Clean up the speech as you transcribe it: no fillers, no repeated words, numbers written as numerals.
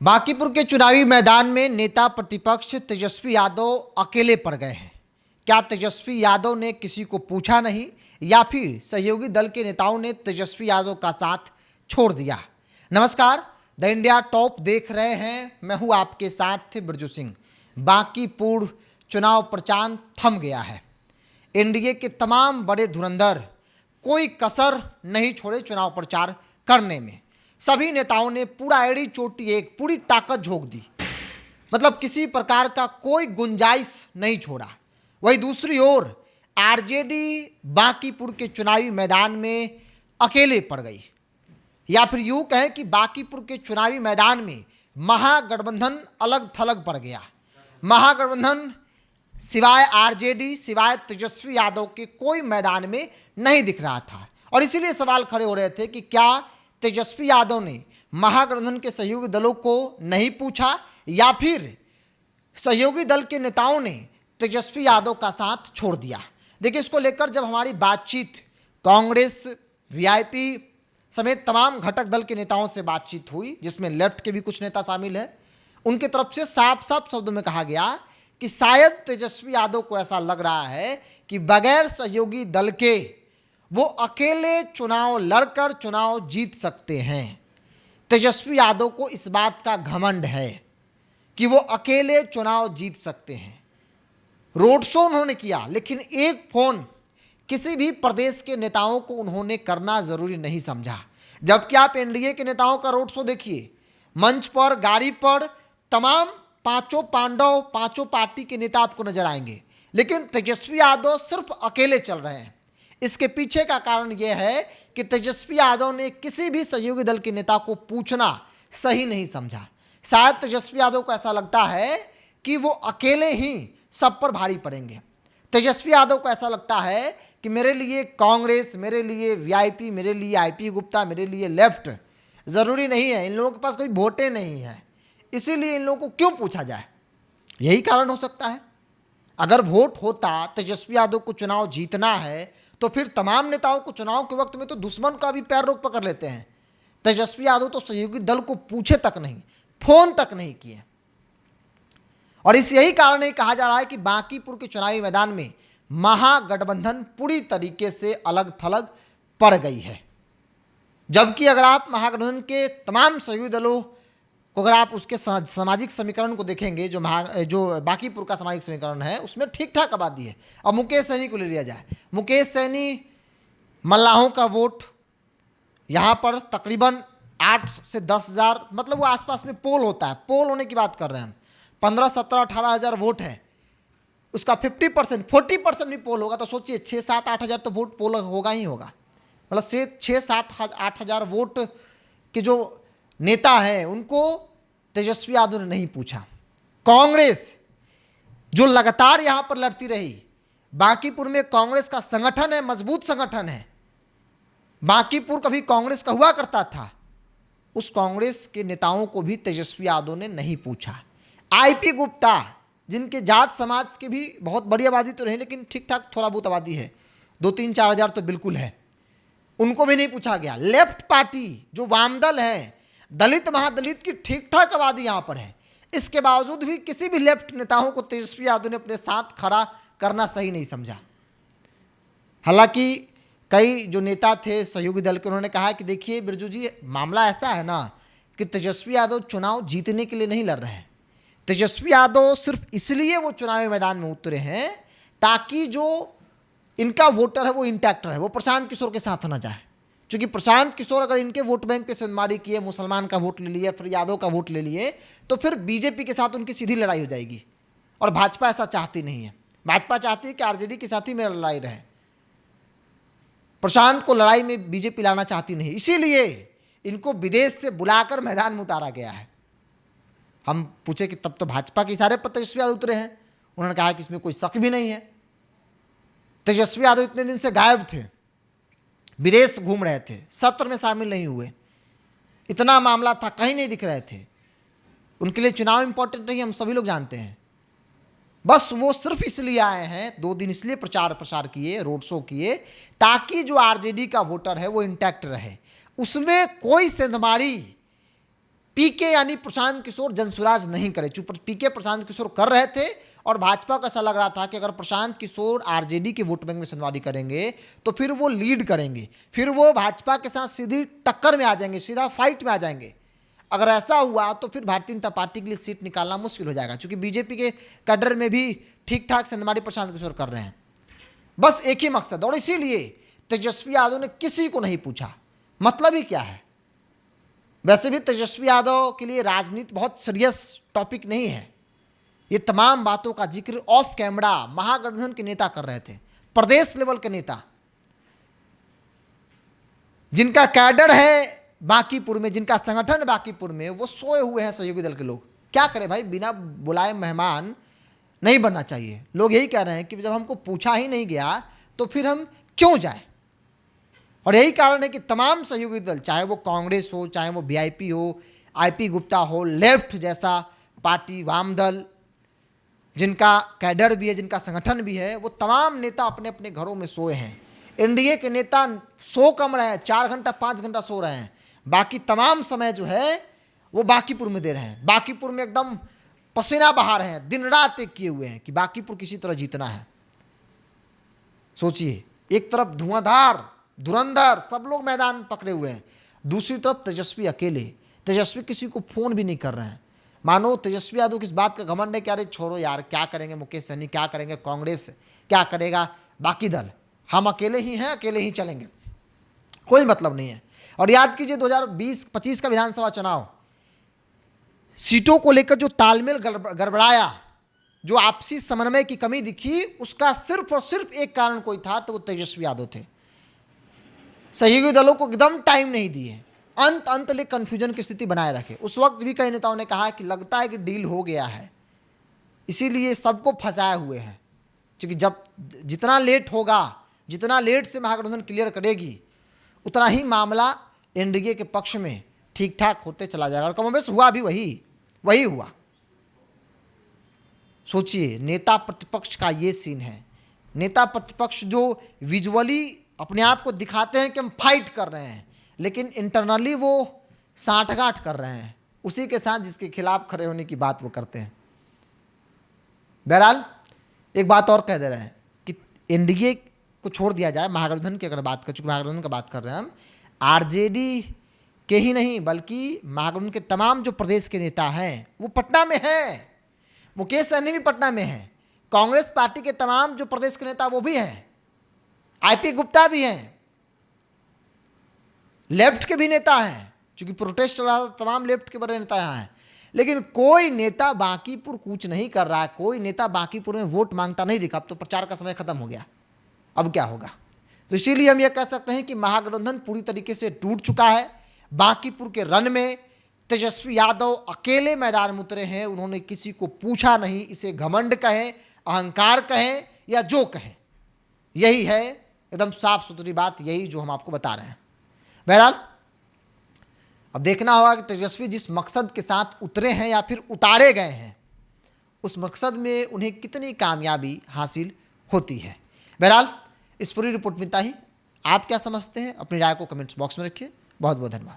बांकीपुर के चुनावी मैदान में नेता प्रतिपक्ष तेजस्वी यादव अकेले पड़ गए हैं। क्या तेजस्वी यादव ने किसी को पूछा नहीं या फिर सहयोगी दल के नेताओं ने तेजस्वी यादव का साथ छोड़ दिया? नमस्कार, द इंडिया टॉप देख रहे हैं। मैं हूं आपके साथ बिरजू सिंह। बांकीपुर चुनाव प्रचार थम गया है। एनडीए के तमाम बड़े धुरंधर कोई कसर नहीं छोड़े चुनाव प्रचार करने में। सभी नेताओं ने पूरा एड़ी चोटी एक पूरी ताकत झोंक दी, मतलब किसी प्रकार का कोई गुंजाइश नहीं छोड़ा। वही दूसरी ओर आरजेडी बांकीपुर के चुनावी मैदान में अकेले पड़ गई, या फिर यूं कहें कि बांकीपुर के चुनावी मैदान में महागठबंधन अलग थलग पड़ गया। महागठबंधन सिवाय आरजेडी, सिवाय तेजस्वी यादव के कोई मैदान में नहीं दिख रहा था। और इसीलिए सवाल खड़े हो रहे थे कि क्या तेजस्वी यादव ने महागठबंधन के सहयोगी दलों को नहीं पूछा या फिर सहयोगी दल के नेताओं ने तेजस्वी यादव का साथ छोड़ दिया। देखिए, इसको लेकर जब हमारी बातचीत कांग्रेस, वीआईपी समेत तमाम घटक दल के नेताओं से बातचीत हुई, जिसमें लेफ्ट के भी कुछ नेता शामिल हैं, उनके तरफ से साफ साफ शब्दों में कहा गया कि शायद तेजस्वी यादव को ऐसा लग रहा है कि बगैर सहयोगी दल के वो अकेले चुनाव लड़कर चुनाव जीत सकते हैं। तेजस्वी यादव को इस बात का घमंड है कि वो अकेले चुनाव जीत सकते हैं। रोड शो उन्होंने किया, लेकिन एक फोन किसी भी प्रदेश के नेताओं को उन्होंने करना जरूरी नहीं समझा। जबकि आप एनडीए के नेताओं का रोड शो देखिए, मंच पर, गाड़ी पर तमाम पांचों पांडव, पांचों पार्टी के नेता आपको नजर आएंगे, लेकिन तेजस्वी यादव सिर्फ अकेले चल रहे हैं। इसके पीछे का कारण यह है कि तेजस्वी यादव ने किसी भी सहयोगी दल के नेता को पूछना सही नहीं समझा। शायद तेजस्वी यादव को ऐसा लगता है कि वो अकेले ही सब पर भारी पड़ेंगे। तेजस्वी यादव को ऐसा लगता है कि मेरे लिए कांग्रेस, मेरे लिए वीआईपी, मेरे लिए आईपी गुप्ता, मेरे लिए लेफ्ट ज़रूरी नहीं है। इन लोगों के पास कोई वोटें नहीं है, इसीलिए इन लोगों को क्यों पूछा जाए, यही कारण हो सकता है। अगर वोट होता, तेजस्वी यादव को चुनाव जीतना है, तो फिर तमाम नेताओं को चुनाव के वक्त में तो दुश्मन का भी पैर रोक पकड़ लेते हैं। तेजस्वी यादव तो सहयोगी दल को पूछे तक नहीं, फोन तक नहीं किए। और इस यही कारण कहा जा रहा है कि बांकीपुर के चुनावी मैदान में महागठबंधन पूरी तरीके से अलग थलग पड़ गई है। जबकि अगर आप महागठबंधन के तमाम सहयोगी दलों को, अगर आप उसके सामाजिक समीकरण को देखेंगे, जो बांकीपुर का सामाजिक समीकरण है, उसमें ठीक ठाक आबादी है। अब मुकेश सैनी को ले लिया जाए, मुकेश सैनी मल्लाहों का वोट यहाँ पर तकरीबन 8 से 10 हज़ार, मतलब वो आसपास में पोल होता है, पोल होने की बात कर रहे हैं हम। 15, 17, 18 हज़ार वोट है, उसका 50%, 40% भी पोल होगा, तो सोचिए 6, 7, 8 हज़ार तो वोट पोल होगा ही होगा। मतलब 6, 7, 8 हज़ार वोट के जो नेता हैं उनको तेजस्वी यादव ने नहीं पूछा। कांग्रेस जो लगातार यहां पर लड़ती रही, बांकीपुर में कांग्रेस का संगठन है, मजबूत संगठन है। बांकीपुर कभी कांग्रेस का हुआ करता था, उस कांग्रेस के नेताओं को भी तेजस्वी यादव ने नहीं पूछा। आईपी गुप्ता, जिनके जाट समाज की भी बहुत बड़ी आबादी तो नहीं, लेकिन ठीक ठाक थोड़ा बहुत आबादी है, 2, 3, 4 हज़ार तो बिल्कुल है, उनको भी नहीं पूछा गया। लेफ्ट पार्टी जो वामदल है, दलित महादलित की ठीक ठाक आबादी यहां पर है, इसके बावजूद भी किसी भी लेफ्ट नेताओं को तेजस्वी यादव ने अपने साथ खड़ा करना सही नहीं समझा। हालांकि कई जो नेता थे सहयोगी दल के, उन्होंने कहा कि देखिए बिरजू जी, मामला ऐसा है ना कि तेजस्वी यादव चुनाव जीतने के लिए नहीं लड़ रहे हैं। तेजस्वी यादव सिर्फ इसलिए वो चुनावी मैदान में उतरे हैं ताकि जो इनका वोटर है वो इंटैक्ट रहे, वो प्रशांत किशोर के साथ ना जाए। क्योंकि प्रशांत किशोर अगर इनके वोट बैंक पे सेंधमारी किए, मुसलमान का वोट ले लिए, फिर यादव का वोट ले लिए, तो फिर बीजेपी के साथ उनकी सीधी लड़ाई हो जाएगी। और भाजपा ऐसा चाहती नहीं है। भाजपा चाहती है कि आरजेडी के साथ ही मेरा लड़ाई रहे, प्रशांत को लड़ाई में बीजेपी लाना चाहती नहीं। इसीलिए इनको विदेश से बुलाकर मैदान में उतारा गया है। हम पूछे कि तब तो भाजपा के इशारे पर तेजस्वी यादव उतरे हैं, उन्होंने कहा कि इसमें कोई शक भी नहीं है। तेजस्वी यादव इतने दिन से गायब थे, विदेश घूम रहे थे, सत्र में शामिल नहीं हुए, इतना मामला था, कहीं नहीं दिख रहे थे। उनके लिए चुनाव इंपॉर्टेंट नहीं, हम सभी लोग जानते हैं। बस वो सिर्फ इसलिए आए हैं, 2 दिन इसलिए प्रचार किए, रोड शो किए, ताकि जो आरजेडी का वोटर है वो इंटैक्ट रहे, उसमें कोई सेंधमारी पीके यानी प्रशांत किशोर जनसुराज नहीं करे। चूंकि पीके प्रशांत किशोर कर रहे थे और भाजपा को ऐसा लग रहा था कि अगर प्रशांत किशोर आरजेडी के वोट बैंक में संवादी करेंगे तो फिर वो लीड करेंगे, फिर वो भाजपा के साथ सीधी टक्कर में आ जाएंगे, सीधा फाइट में आ जाएंगे। अगर ऐसा हुआ तो फिर भारतीय जनता पार्टी के लिए सीट निकालना मुश्किल हो जाएगा, क्योंकि बीजेपी के कैडर में भी ठीक ठाक संवादी प्रशांत किशोर कर रहे हैं। बस एक ही मकसद, और इसीलिए तेजस्वी यादव ने किसी को नहीं पूछा। मतलब ही क्या है? वैसे भी तेजस्वी यादव के लिए राजनीति बहुत सीरियस टॉपिक नहीं है। ये तमाम बातों का जिक्र ऑफ कैमरा महागठबंधन के नेता कर रहे थे, प्रदेश लेवल के नेता, जिनका कैडर है बांकीपुर में, जिनका संगठन बांकीपुर में, वो सोए हुए हैं सहयोगी दल के लोग। क्या करें भाई, बिना बुलाए मेहमान नहीं बनना चाहिए। लोग यही कह रहे हैं कि जब हमको पूछा ही नहीं गया तो फिर हम क्यों जाएं। और यही कारण है कि तमाम सहयोगी दल, चाहे वो कांग्रेस हो, चाहे वो वीआईपी हो, आईपी गुप्ता हो, लेफ्ट जैसा पार्टी, वाम दल, जिनका कैडर भी है, जिनका संगठन भी है, वो तमाम नेता अपने अपने घरों में सोए हैं। एनडीए के नेता सो कम रहे हैं, 4 घंटा 5 घंटा सो रहे हैं, बाकी तमाम समय जो है वो बांकीपुर में दे रहे हैं। बांकीपुर में एकदम पसीना बहा रहे हैं, दिन रात एक किए हुए हैं कि बांकीपुर किसी तरह जीतना है। सोचिए, एक तरफ धुआंधार धुरंधर सब लोग मैदान पकड़े हुए हैं, दूसरी तरफ तेजस्वी अकेले। तेजस्वी किसी को फोन भी नहीं कर रहे हैं। मानो तेजस्वी यादव किस बात का घमंड है कि अरे छोड़ो यार, क्या करेंगे मुकेश सहनी, क्या करेंगे कांग्रेस, क्या करेगा बाकी दल, हम अकेले ही हैं, अकेले ही चलेंगे, कोई मतलब नहीं है। और याद कीजिए 2020-25 का विधानसभा चुनाव, सीटों को लेकर जो तालमेल गड़बड़ाया, जो आपसी समन्वय की कमी दिखी, उसका सिर्फ और सिर्फ एक कारण कोई था, तो वो तेजस्वी यादव थे। सहयोगी दलों को एकदम टाइम नहीं दिए, अंत ले कंफ्यूजन की स्थिति बनाए रखे। उस वक्त भी कई नेताओं ने कहा कि लगता है कि डील हो गया है, इसीलिए सबको फंसाए हुए हैं, क्योंकि जब जितना लेट होगा, जितना लेट से महागठबंधन क्लियर करेगी, उतना ही मामला एनडीए के पक्ष में ठीक ठाक होते चला जाएगा। और कमोबेश हुआ भी वही हुआ। सोचिए, नेता प्रतिपक्ष का ये सीन है। नेता प्रतिपक्ष जो विजुअली अपने आप को दिखाते हैं कि हम फाइट कर रहे हैं, लेकिन इंटरनली वो साठगांठ कर रहे हैं उसी के साथ जिसके खिलाफ खड़े होने की बात वो करते हैं। बहरहाल एक बात और कह दे रहे हैं कि एनडीए को छोड़ दिया जाए, महागठबंधन की अगर बात कर, चूंकि महागठबंधन का बात कर रहे हैं हम, आरजेडी के ही नहीं बल्कि महागठबंधन के तमाम जो प्रदेश के नेता हैं वो पटना में हैं। मुकेश सहनी भी पटना में है, कांग्रेस पार्टी के तमाम जो प्रदेश के नेता वो भी हैं, आईपी गुप्ता भी हैं, लेफ्ट के भी नेता हैं, क्योंकि प्रोटेस्ट चल रहा था, तमाम लेफ्ट के बड़े नेता यहाँ हैं। लेकिन कोई नेता बांकीपुर कूच नहीं कर रहा है, कोई नेता बांकीपुर में वोट मांगता नहीं दिखा। अब तो प्रचार का समय खत्म हो गया, अब क्या होगा? तो इसीलिए हम ये कह सकते हैं कि महागठबंधन पूरी तरीके से टूट चुका है। बांकीपुर के रन में तेजस्वी यादव अकेले मैदान में उतरे हैं, उन्होंने किसी को पूछा नहीं। इसे घमंड कहें, अहंकार कहें या जो कहें, यही है एकदम साफ सुथरी बात, यही जो हम आपको बता रहे हैं। बहरहाल अब देखना होगा कि तेजस्वी जिस मकसद के साथ उतरे हैं या फिर उतारे गए हैं, उस मकसद में उन्हें कितनी कामयाबी हासिल होती है। बहरहाल इस पूरी रिपोर्ट में इतना ही। आप क्या समझते हैं, अपनी राय को कमेंट्स बॉक्स में रखिए। बहुत बहुत धन्यवाद।